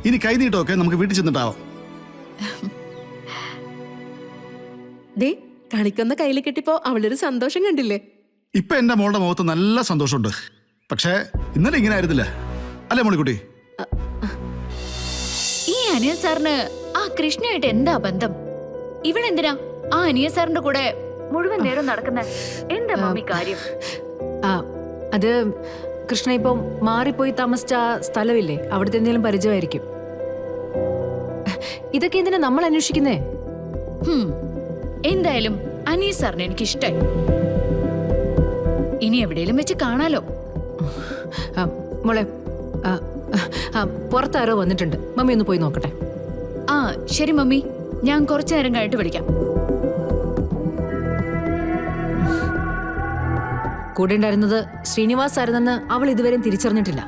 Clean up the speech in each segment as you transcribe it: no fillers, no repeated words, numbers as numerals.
ഇനി കൈ നീട്ടമൊക്കെ നമുക്ക് വീട്ടിൽ ചെന്നിട്ടാവാം. ദേ കണിക്കൊന്ന കയ്യിൽ കിട്ടിയപ്പോ അവളൊരു സന്തോഷം കണ്ടില്ലേ? ഇപ്പൊ എന്റെ മോളുടെ മുഖത്ത് നല്ല സന്തോഷമുണ്ട്. പക്ഷേ ഇന്നലെ ഇങ്ങനെ ആയിരുന്നില്ല അല്ലേ മോളിക്കുട്ടി? ഈ അനിയ സാറിന് ആ കൃഷ്ണയായിട്ട് എന്താ ബന്ധം? ഇവളെന്തിനാ ആ അനിയ സാറിന്റെ കൂടെ മുഴുവൻ നേരം നടക്കുന്ന എന്താ മമ്മി കാര്യം? അത് കൃഷ്ണ ഇപ്പം മാറിപ്പോയി താമസിച്ച സ്ഥലമില്ലേ, അവിടുത്തെ എന്തെങ്കിലും പരിചയമായിരിക്കും. ഇതൊക്കെ എന്തിനാ നമ്മൾ അന്വേഷിക്കുന്നേ? എന്തായാലും അനിയ സാറിന് എനിക്ക് ഇഷ്ടായി. ഇനി എവിടെയെങ്കിലും വെച്ച് കാണാലോ. മോളെ, പുറത്താരോ വന്നിട്ടുണ്ട്, മമ്മി ഒന്ന് പോയി നോക്കട്ടെ. ആ ശരി മമ്മി, ഞാൻ കുറച്ചു നേരം കഴിഞ്ഞിട്ട് വിളിക്കാം. കൂടെ ഉണ്ടായിരുന്നത് ശ്രീനിവാസ് ആയിരുന്നെന്ന് അവൾ ഇതുവരെയും തിരിച്ചറിഞ്ഞിട്ടില്ല.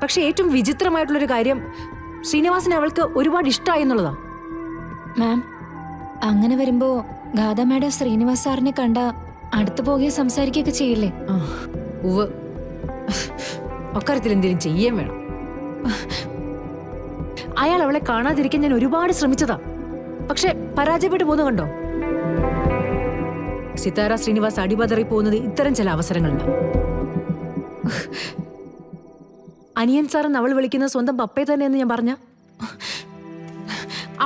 പക്ഷെ ഏറ്റവും വിചിത്രമായിട്ടുള്ളൊരു കാര്യം, ശ്രീനിവാസിനെ അവൾക്ക് ഒരുപാട് ഇഷ്ടമായി എന്നുള്ളതാ. മാം, അങ്ങനെ വരുമ്പോ ഗാഥ മാഡം ശ്രീനിവാസ് സാറിനെ കണ്ട അടുത്തു പോകുകയും സംസാരിക്കുകയൊക്കെ ചെയ്യില്ലേ? ഉവ്, അക്കാര്യത്തിൽ എന്തെങ്കിലും ചെയ്യാൻ വേണം. അയാൾ അവളെ കാണാതിരിക്കാൻ ഞാൻ ഒരുപാട് ശ്രമിച്ചതാ, പക്ഷെ പരാജയപ്പെട്ടു പോകുന്നു കണ്ടോ. സിതാര ശ്രീനിവാസ് അടിപതറി പോകുന്നത് ഇത്തരം ചില അവസരങ്ങളിലാണ്. അനിയൻ സാറെന്ന് അവൾ വിളിക്കുന്നത് സ്വന്തം പപ്പയെ തന്നെയെന്ന് ഞാൻ പറഞ്ഞ,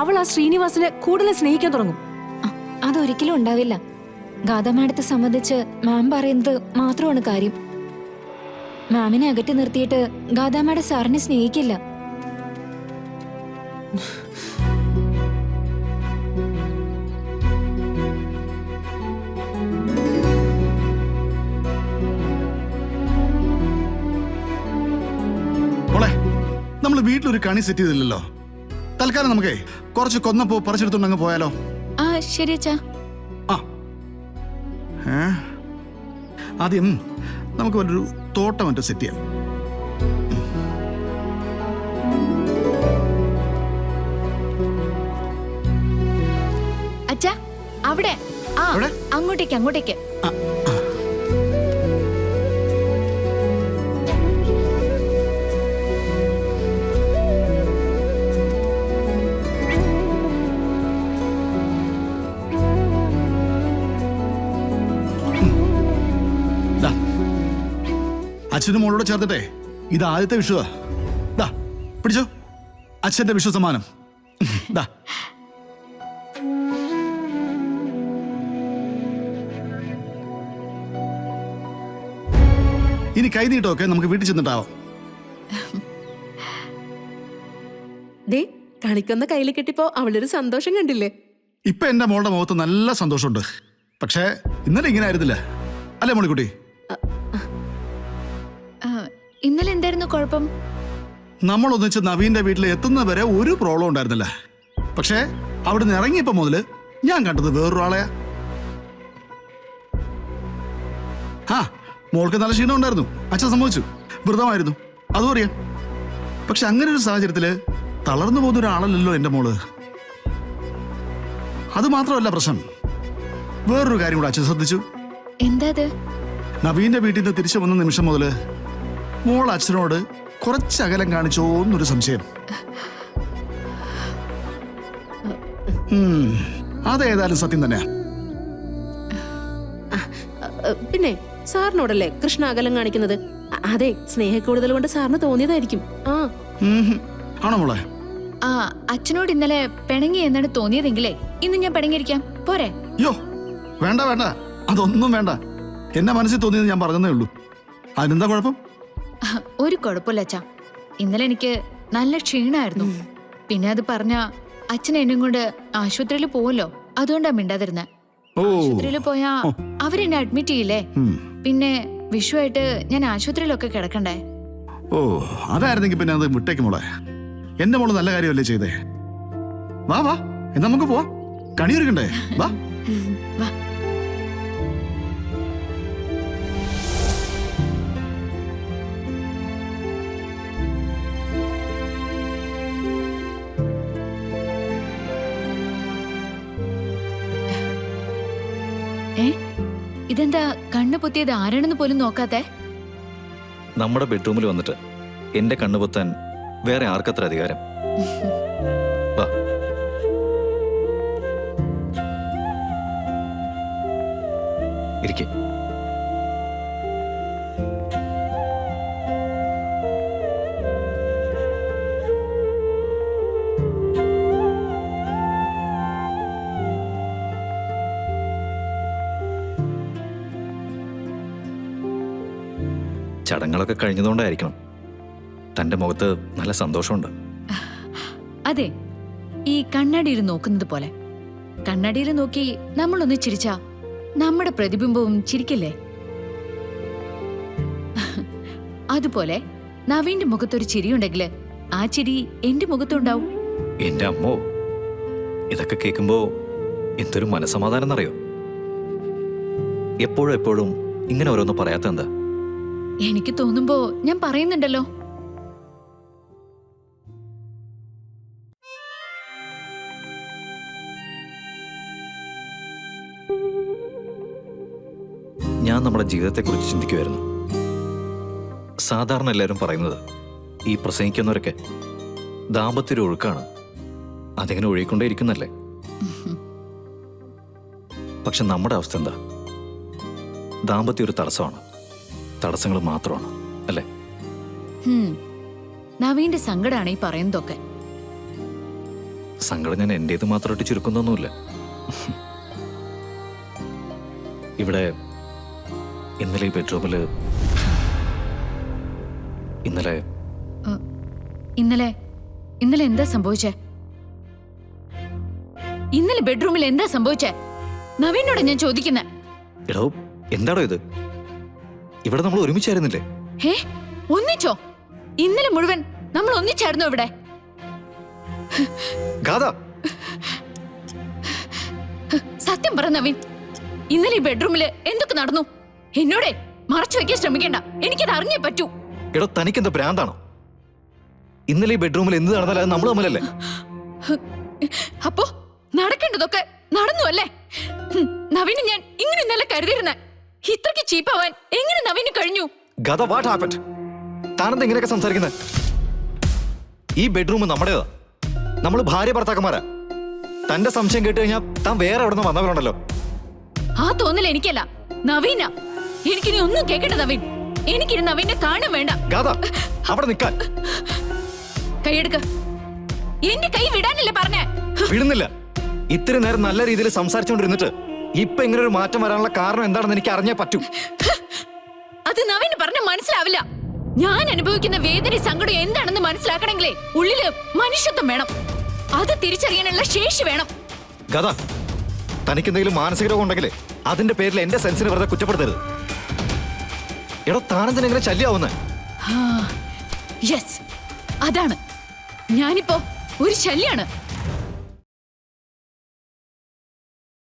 അവൾ ആ ശ്രീനിവാസിനെ കൂടുതൽ സ്നേഹിക്കാൻ തുടങ്ങും. അതൊരിക്കലും ഉണ്ടാവില്ല. ഗാഥ മാഡത്തെ സംബന്ധിച്ച് മാം പറയുന്നത് മാത്രമാണ് കാര്യം. മാമിനെ അകറ്റി നിർത്തിയിട്ട് ഗാഥ മാഡം സാറിനെ സ്നേഹിക്കില്ല. മോളെ, നമ്മൾ വീട്ടിലൊരു കണി സെറ്റ് ചെയ്തില്ലല്ലോ. തൽക്കാലം നമുക്കേ കുറച്ച് കൊന്നപ്പോ പറിച്ചെടുത്തോണ്ടങ്ങ് പോയാലോ? ആ ശരി അച്ഛാ. ആദ്യം നമുക്ക് ഒരു തോട്ടം മറ്റോ സെറ്റ് ചെയ്യാം. അച്ഛാ അവിടെ, ആ അങ്ങോട്ടേക്ക് അങ്ങോട്ടേക്ക്. അച്ഛനും മോളോട് ചേർത്തിട്ടെ ഇത് ആദ്യത്തെ വിഷുവാ. ദാ പിടിച്ചോ, അച്ഛന്റെ വിഷു സമ്മാനം. ദാ ഇനി കൈ നീട്ടമൊക്കെ നമുക്ക് വീട്ടിൽ ചെന്നിട്ടാവാം. ദേ കണിക്കൊന്ന കയ്യിൽ കിട്ടിയപ്പോ അവളൊരു സന്തോഷം കണ്ടില്ലേ? ഇപ്പൊ എന്റെ മോളുടെ മുഖത്ത് നല്ല സന്തോഷമുണ്ട്. പക്ഷേ ഇന്നലെ ഇങ്ങനെ ആയിരുന്നില്ല അല്ലേ മോളിക്കുട്ടി? ഇന്നലെ എന്തായിരുന്നു കുഴപ്പം? നമ്മൾ ഒന്നിച്ച് നവീന്റെ വീട്ടിൽ എത്തുന്നവരെ ഒരു പ്രോബ്ലം ഉണ്ടായിരുന്നില്ല. പക്ഷേ അവിടുന്ന് ഇറങ്ങിയപ്പോ മുതല് ഞാൻ കണ്ടത് വേറൊരാളെയാ. മോൾക്ക് നല്ല ക്ഷീണം ഉണ്ടായിരുന്നു, അച്ഛൻ സംഭവിച്ചു, വ്രതമായിരുന്നു, അതും അറിയാം. പക്ഷെ അങ്ങനെ ഒരു സാഹചര്യത്തില് തളർന്നു പോകുന്ന ഒരാളല്ലല്ലോ എന്റെ മോള്. അത് മാത്രമല്ല പ്രശ്നം, വേറൊരു കാര്യം കൂടെ അച്ഛൻ ശ്രദ്ധിച്ചു. എന്താ? നവീന്റെ വീട്ടിൽ നിന്ന് തിരിച്ചു വന്ന നിമിഷം മുതല് മോൾ അച്ഛനോട് കുറച്ച് അകലം കാണിച്ചോ എന്നൊരു സംശയം. അതേതായാലും സത്യം തന്നെയാ. പിന്നെ സാറിനോടല്ലേ കൃഷ്ണ അകലം കാണിക്കുന്നത്? അതെ, സ്നേഹക്കൂടുതൽ കൊണ്ട് സാറിന് തോന്നിയതായിരിക്കും. ആണോ മോളെ? ആ അച്ഛനോട് ഇന്നലെ പിണങ്ങി എന്നാണ് തോന്നിയതെങ്കിലേ ഇന്ന് ഞാൻ പിണങ്ങിയിരിക്കാം, പോരെ? യോ വേണ്ട വേണ്ട, അതൊന്നും വേണ്ട. എന്നെ മനസ്സിൽ തോന്നിയത് ഞാൻ പറഞ്ഞതേ ഉള്ളൂ. അതിനെന്താ കുഴപ്പം? ഒരു കുഴപ്പമില്ല അച്ഛാ. ഇന്നലെ എനിക്ക് നല്ല ക്ഷീണമായിരുന്നു. പിന്നെ അത് പറഞ്ഞ അച്ഛൻ എന്നെ കൊണ്ട് ആശുപത്രിയിൽ പോവല്ലോ, അതുകൊണ്ടാ മിണ്ടാതിരുന്നെ. ആശുപത്രിയിൽ പോയാ അവരെന്നെ അഡ്മിറ്റ് ചെയ്യില്ലേ? പിന്നെ വിഷുവായിട്ട് ഞാൻ ആശുപത്രിയിലൊക്കെ കിടക്കണ്ടേ? ഓ അതായിരുന്നെങ്കിൽ പിന്നെ അത് വിട്ടേക്ക് മോളെ. എന്റെ മോള് നല്ല കാര്യമല്ലേ ചെയ്തേ. വാ വാ, എന്നാ നമുക്ക് പോവാ, കണിയൊരുക്കണ്ടേ? വാ വാ. ഇതെന്താ കണ്ണു പൊത്തിയത് ആരാണെന്ന് പോലും നോക്കാത്തെ? നമ്മുടെ ബെഡ്റൂമിൽ വന്നിട്ട് എന്റെ കണ്ണു പൊത്താൻ വേറെ ആർക്കത്ര അധികാരം? വാ. ഇരിക്കെ. ചടങ്ങുകളൊക്കെ കഴിഞ്ഞതുകൊണ്ടായിരിക്കണം തന്റെ മുഖത്ത് നല്ല സന്തോഷമുണ്ട്. അതെ, ഈ കണ്ണാടിയിൽ നോക്കുന്നത് പോലെ. കണ്ണാടിയിൽ നോക്കി നമ്മളൊന്ന് ചിരിച്ചാ നമ്മുടെ പ്രതിബിംബവും ചിരിക്കില്ലേ? അതുപോലെ നവീന്റെ മുഖത്തൊരു ചിരിയുണ്ടെങ്കിൽ ആ ചിരി എന്റെ മുഖത്തുണ്ടാവും. എന്റെ അമ്മോ, ഇതൊക്കെ കേൾക്കുമ്പോ എന്തൊരു മനസമാധാനം എന്നറിയോ? എപ്പോഴും ഇങ്ങനെ ഓരോന്ന് പറയാത്ത എന്താ? എനിക്ക് തോന്നുമ്പോ ഞാൻ പറയുന്നുണ്ടല്ലോ. ഞാൻ നമ്മുടെ ജീവിതത്തെക്കുറിച്ച് ചിന്തിക്കുമായിരുന്നു. സാധാരണ എല്ലാവരും പറയുന്നത് ഈ പ്രസംഗിക്കുന്നവരൊക്കെ ദാമ്പത്യൊരു ഒഴുക്കാണ്, അതിങ്ങനെ ഒഴുകിക്കൊണ്ടേയിരിക്കുന്നല്ലേ. പക്ഷെ നമ്മുടെ അവസ്ഥ എന്താ? ദാമ്പത്യം ഒരു തടസ്സമാണ്, തടസ്സങ്ങൾ മാത്രമാണ്, അല്ലേ? നവീന്റെ സങ്കടാണ് ഈ പറയുന്നതൊക്കെ. സങ്കടം ഞാൻ എന്റേത് മാത്രമായിട്ട് ചുരുക്കുന്നൊന്നുമില്ല. ഇവിടെ ഇന്നലെ ഈ ബെഡ്റൂമില് ഇന്നലെ എന്താ സംഭവിച്ചേ? ഇന്നലെ ബെഡ്റൂമിൽ എന്താ സംഭവിച്ചേ? നവീനോട് ഞാൻ ചോദിക്കുന്നെ. എടോ, എന്താടോ ഇത്? ഇവിടെ നമ്മൾ ഒരുമിച്ചായിരുന്നില്ലേ? ഹേ, ഒന്നിച്ചോ? ഇന്നലെ മുഴുവൻ നമ്മൾ ഒന്നിച്ചായിരുന്നു ഇവിടെ. സത്യം പറ നവീൻ, ഇന്നലെ ഈ ബെഡ്റൂമില് എന്തൊക്കെ നടന്നു? എന്നോടെ മറച്ചു വെക്കാൻ ശ്രമിക്കണ്ട, എനിക്കത് അറിഞ്ഞേ പറ്റൂ. എടോ, തനിക്കെന്താ ഭ്രാന്താണോ? ഇന്നലെ ഈ ബെഡ്റൂമിൽ എന്ത് നടന്നാലും അത് നമ്മൾ തമ്മിലല്ലേ? അപ്പോ നടക്കേണ്ടതൊക്കെ നടന്നു അല്ലേ? നവീന് ഞാൻ ഇങ്ങനെ ഇന്നലെ കരുതിയിരുന്ന ഇത്രയ്ക്ക് ചീപ്പാവാൻ എങ്ങനെ നവീന് കഴിഞ്ഞു? താനെന്താ ഇങ്ങനെയൊക്കെ സംസാരിക്കുന്നത്? ഈ ബെഡ്റൂം നമ്മുടേതാ, നമ്മള് ഭാര്യ ഭർത്താക്കന്മാരാ. തന്റെ സംശയം കേട്ട് കഴിഞ്ഞാൽ താൻ വേറെ എവിടെ നിന്ന് വന്നവരുണ്ടല്ലോ. ആ തോന്നൽ എനിക്കല്ല, നവീന. എനിക്കിനി ഒന്നും കേൾക്കട്ടെ നവീൻ. എനിക്കിനി നവീനെ കാണാൻ വേണ്ട. അവിടെ നിൽക്കാൻ. കൈയെടുക്ക. എന്റെ കൈ വിടാനല്ലേ പറഞ്ഞേ? വിടുന്നില്ല. ഇത്രയും നേരം നല്ല രീതിയിൽ സംസാരിച്ചുകൊണ്ടിരുന്നിട്ട് ഇപ്പൊ ഇങ്ങനെ ഒരു മാറ്റം വരാനുള്ള കാരണം എന്താണെന്ന് എനിക്ക് അറിഞ്ഞേ പറ്റൂ. അത് നവീന് പറഞ്ഞ മനസ്സിലാവില്ല. ഞാൻ അനുഭവിക്കുന്ന വേദന സങ്കടം എന്താണെന്ന് മനസ്സിലാക്കണമെങ്കിലേ ഉള്ളില് മനുഷ്യത്വം വേണം. അത് തിരിച്ചറിയാനുള്ള ശേഷി വേണം. ഗദ, തനിക്ക് എന്തെങ്കിലും മാനസിക രോഗം ഉണ്ടെങ്കിലേ അതിന്റെ പേരിൽ എന്റെ സെൻസിനെ വെറുതെ കുറ്റപ്പെടുത്തരുത്. എടോ, താനെന്തിനെങ്ങനെ ശല്യാവുന്നേ? യെസ്, അതാണ്. ഞാനിപ്പോ ഒരു ശല്യാണ്.